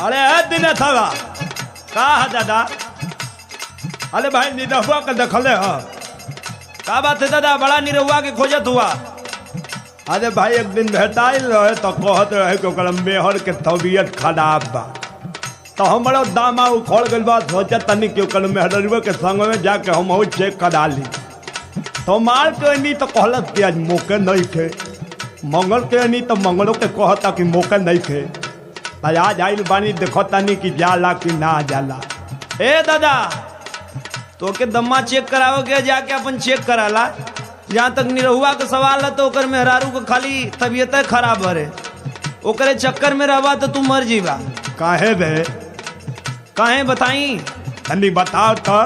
अरे दिन था का है दादा? अरे भाई निरहुआ के देखले ह का बात है दादा? बड़ा निरहुआ के खोजत हुआ। अरे भाई एक दिन भेटाइल रहे तो कहत रहे कि ओकर मेहर के तबीयत खराब बा, तो हमारा दामा उखड़ गइल बा। सोचा तनी कि ओकर मेहररुआ के संग में जाके हम चेक करा ली। तो मार के नहीं तो कहलत कि आज मौके नहीं थे, मंगल के नहीं तो मंगलों के कहता कि मौके नहीं थे। आज आइल बानी देखो तनी कि जाला कि ना जाला। ए दादा तो के दम्मा चेक कराओगे जाके अपन चेक कराला। जहाँ तक निरहुआ का सवाल है तो ओकर मेहरारू को खाली तबीयत खराब है, ओकरे चक्कर में रहबा तो तू मर जीवा। काहे बे? काहे बताई? तनी बताओ तो।